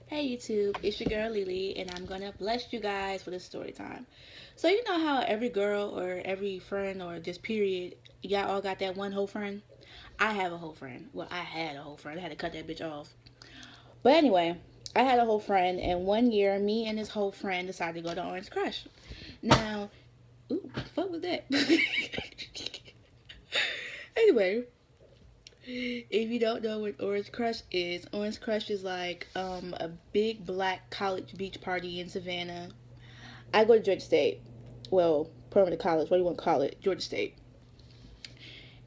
Hey YouTube, it's your girl Lily, and I'm gonna bless you guys for this story time. So you know how every girl or every friend or just period, y'all all got that one whole friend? I have a whole friend. Well, I had a whole friend. I had to cut that bitch off. But anyway, I had a whole friend, and one year, me and this whole friend decided to go to Orange Crush. Now, ooh, what the fuck was that? Anyway, if you don't know what Orange Crush is like a big black college beach party in Savannah. I go to Georgia State. Well, permanent college. What do you want to call it? Georgia State.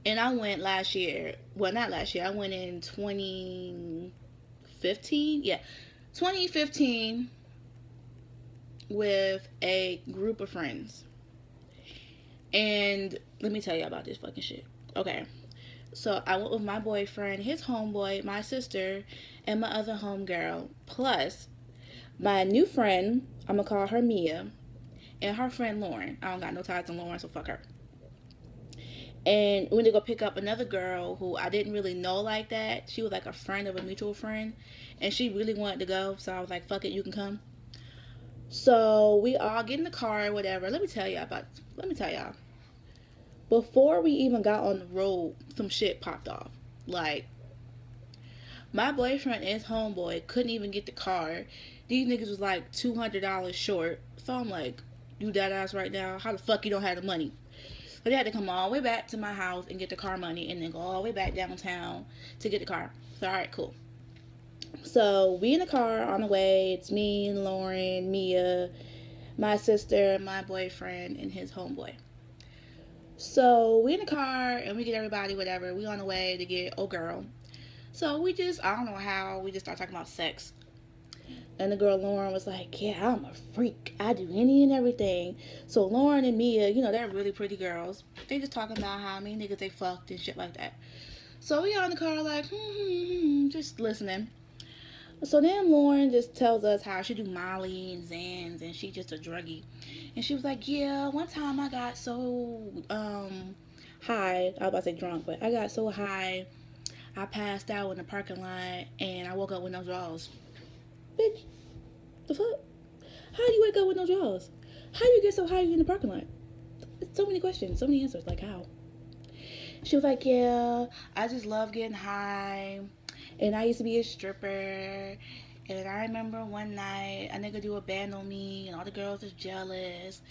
And I went last year. Well, not last year. I went in 2015. Yeah, 2015 with a group of friends. And let me tell you about this fucking shit. Okay. So I went with my boyfriend, his homeboy, my sister, and my other homegirl. Plus, my new friend, I'm gonna call her Mia, and her friend Lauren. I don't got no ties to Lauren, so fuck her. And we went to go pick up another girl who I didn't really know like that. She was like a friend of a mutual friend, and she really wanted to go, so I was like, "Fuck it, you can come." So we all get in the car or whatever. Let me tell y'all. Before we even got on the road, some shit popped off. Like my boyfriend and his homeboy couldn't even get the car. These niggas was like $200 short. So I'm like, you dead ass right now? How the fuck you don't have the money? So they had to come all the way back to my house and get the car money and then go all the way back downtown to get the car. So alright, cool. So we in the car on the way. It's me and Lauren, Mia, my sister, my boyfriend, and his homeboy. So we in the car and we get everybody, whatever. We on the way to get old girl. So we just, I don't know how, we just start talking about sex. And the girl Lauren was like, "Yeah, I'm a freak. I do any and everything." So Lauren and Mia, they're really pretty girls. They just talking about how many niggas they fucked and shit like that. So we on the car like, just listening. So then Lauren just tells us how she do Molly and Zans and she just a druggie. And she was like, "Yeah, one time I got so high. I was about to say drunk, but I got so high I passed out in the parking lot and I woke up with no drawers." Bitch, the fuck? How do you wake up with no drawers? How do you get so high in the parking lot? So many questions, so many answers. Like how? She was like, "Yeah, I just love getting high, and I used to be a stripper, and I remember one night a nigga do a band on me, and all the girls was jealous."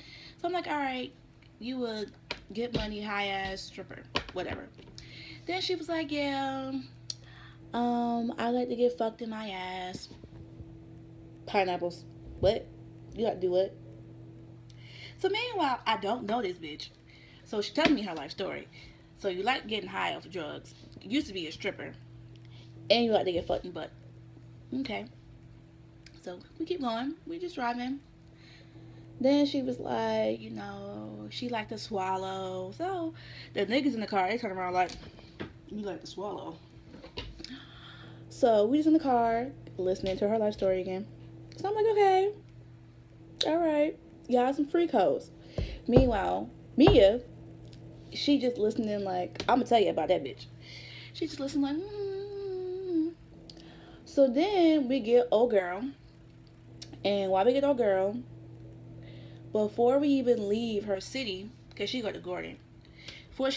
So I'm like, "All right, you would get money, high ass stripper, whatever." Then she was like, "Yeah, I like to get fucked in my ass." Pineapples. What? You got to do what? So meanwhile, I don't know this bitch. So she telling me her life story. So you like getting high off of drugs. You used to be a stripper. And you like to get fucked in butt. Okay. So we keep going. We just driving. Then she was like, she liked to swallow. So the niggas in the car, they turn around like, "You like to swallow." So we just in the car listening to her life story again. So I'm like, okay, all right. Y'all some freak hoes. Meanwhile, Mia, she just listening like, I'm gonna tell you about that bitch. She just listening like, So then we get old girl, and while we get old girl, before we even leave her city, cause she go to Gordon, before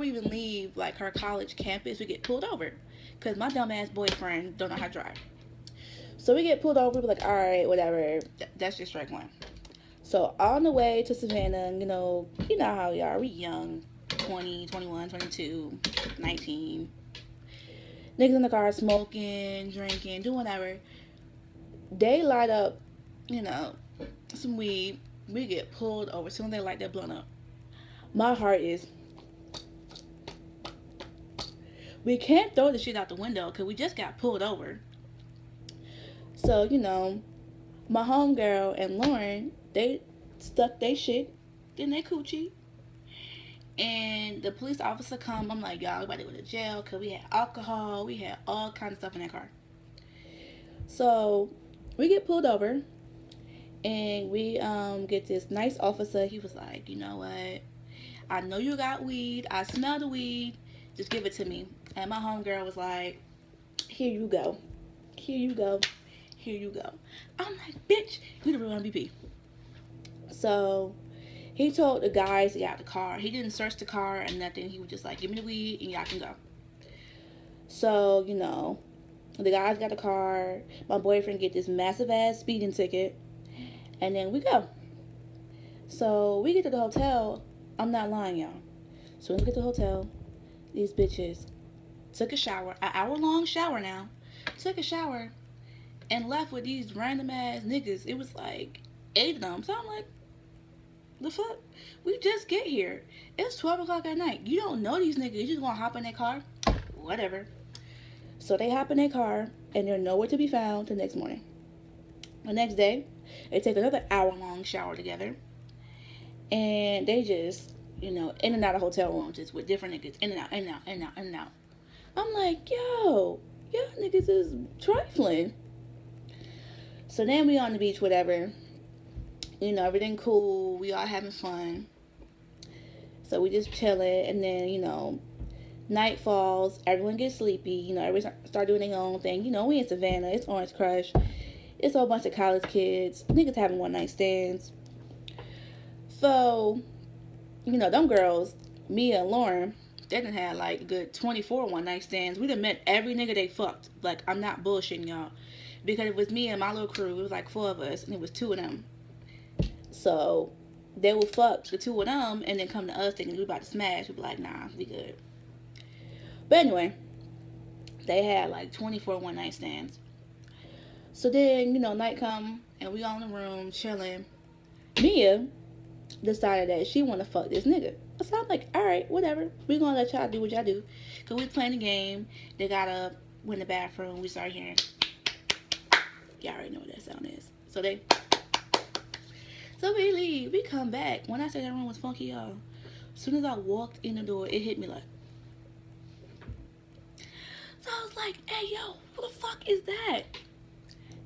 we even leave like her college campus, we get pulled over, cause my dumbass boyfriend don't know how to drive. So we get pulled over. We're like, all right, whatever. That's just strike one. So on the way to Savannah, you know how we are. We young, 20, 21, 22, 19. Niggas in the car smoking, drinking, doing whatever. They light up, you know, some weed. We get pulled over. Soon they light that blunt up. My heart is, we can't throw the shit out the window because we just got pulled over. So, my homegirl and Lauren, they stuck they shit in their coochie. And the police officer come. I'm like, "Y'all, we about to go to jail because we had alcohol. We had all kinds of stuff in that car." So we get pulled over and we get this nice officer. He was like, "You know what? I know you got weed. I smell the weed. Just give it to me." And my homegirl was like, "Here you go. Here you go. Here you go. I'm like, bitch, you the real MVP. So he told the guys to get out the car. He didn't search the car and nothing. He was just like, give me the weed and y'all can go. So, the guys got the car. My boyfriend get this massive ass speeding ticket. And then we go. So we get to the hotel. I'm not lying, y'all. So when we get to the hotel, these bitches took a shower, an hour long shower now, took a shower, and left with these random ass niggas. It was like 8 of them. So I'm like, the fuck? We just get here. It's 12 o'clock at night. You don't know these niggas. You just gonna hop in their car? Whatever. So they hop in their car, and they're nowhere to be found the next morning. The next day, they take another hour long shower together, and they just, in and out of hotel rooms, just with different niggas, in and out, in and out, in and out, in and out. I'm like, yo, y'all niggas is trifling. So then we on the beach, whatever. Everything cool. We all having fun. So we just chilling, and then, night falls. Everyone gets sleepy. Everyone start doing their own thing. We in Savannah. It's Orange Crush. It's a whole bunch of college kids. Niggas having one night stands. So, them girls, Mia and Lauren, they done had like a good 24 one night stands. We done met every nigga they fucked. Like, I'm not bullshitting y'all. Because it was me and my little crew. It was like 4 of us, and it was 2 of them. So they will fuck the 2 of them and then come to us thinking we about to smash. We be like, nah, we good. But anyway, they had like 24 one night stands. So then, night come and we all in the room chilling. Mia decided that she want to fuck this nigga. So I'm like, all right, whatever. We gonna let y'all do what y'all do. Cause we playing the game. They got up, went in the bathroom. We started hearing. Y'all already know what that sound is. So we leave. We come back. When I said that room was funky, y'all, as soon as I walked in the door, it hit me like. So I was like, hey, yo, what the fuck is that?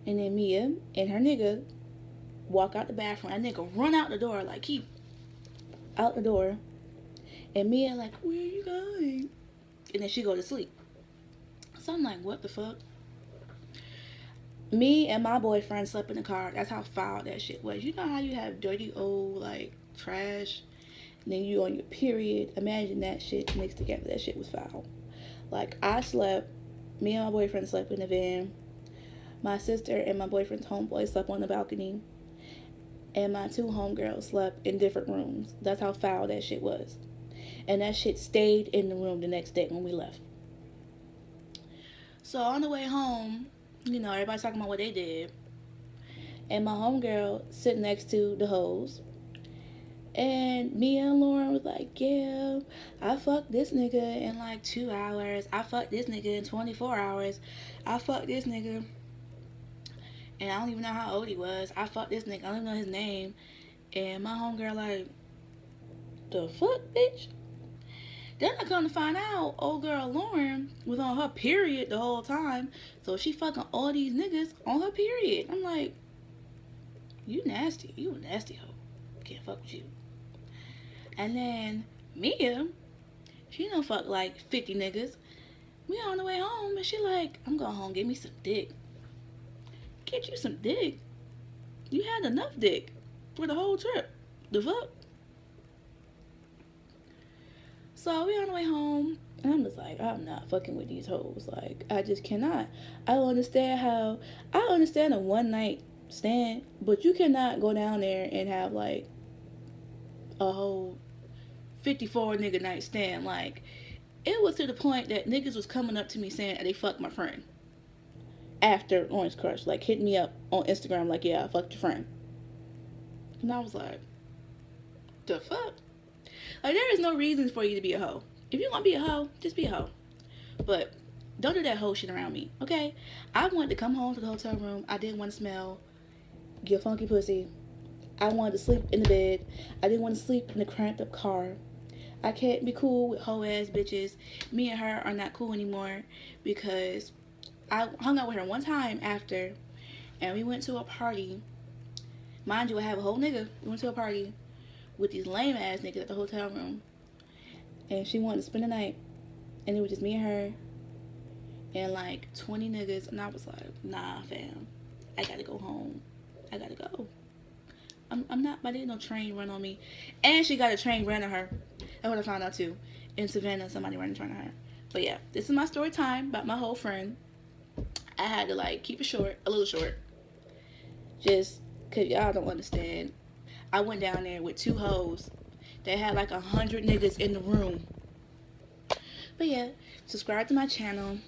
And then Mia and her nigga walk out the bathroom. That nigga run out the door, like, he out the door. And Mia like, where are you going? And then she go to sleep. So I'm like, what the fuck? Me and my boyfriend slept in the car. That's how foul that shit was. You know how you have dirty old, like, trash? And then you on your period. Imagine that shit mixed together. That shit was foul. Like, me and my boyfriend slept in the van. My sister and my boyfriend's homeboy slept on the balcony. And my 2 homegirls slept in different rooms. That's how foul that shit was. And that shit stayed in the room the next day when we left. So on the way home, everybody's talking about what they did. And my homegirl sitting next to the hoes. And me and Lauren was like, yeah, I fucked this nigga in like 2 hours. I fucked this nigga in 24 hours. I fucked this nigga. And I don't even know how old he was. I fucked this nigga. I don't even know his name. And my homegirl like, the fuck, bitch? Then I come to find out, old girl Lauren was on her period the whole time. So she fucking all these niggas on her period. I'm like, you nasty. You a nasty hoe. Can't fuck with you. And then Mia, she done fuck like 50 niggas. We on the way home and she like, I'm going home, get me some dick. Get you some dick? You had enough dick for the whole trip. The fuck? So we on the way home, and I'm just like, I'm not fucking with these hoes. Like, I just cannot. I don't understand I understand a one night stand, but you cannot go down there and have like a whole 54 nigga night stand. Like, it was to the point that niggas was coming up to me saying they fucked my friend. After Orange Crush, like, hit me up on Instagram like, yeah, I fucked your friend. And I was like, the fuck? Like, there is no reason for you to be a hoe. If you want to be a hoe, just be a hoe. But don't do that hoe shit around me, okay? I wanted to come home to the hotel room. I didn't want to smell your funky pussy. I wanted to sleep in the bed. I didn't want to sleep in the cramped up car. I can't be cool with hoe ass bitches. Me and her are not cool anymore because I hung out with her one time after, and we went to a party. Mind you, I have a whole nigga. We went to a party with these lame ass niggas at the hotel room, and she wanted to spend the night, and it was just me and her, and like 20 niggas, and I was like, nah, fam, I gotta go home. I gotta go. I'm not, I didn't no train run on me. And she got a train ran on her. That's what I found out too. In Savannah, somebody ran in front of her. But yeah, this is my story time about my whole friend. I had to like keep it short, a little short. Just cause y'all don't understand. I went down there with two hoes. They had like 100 niggas in the room. But yeah, subscribe to my channel.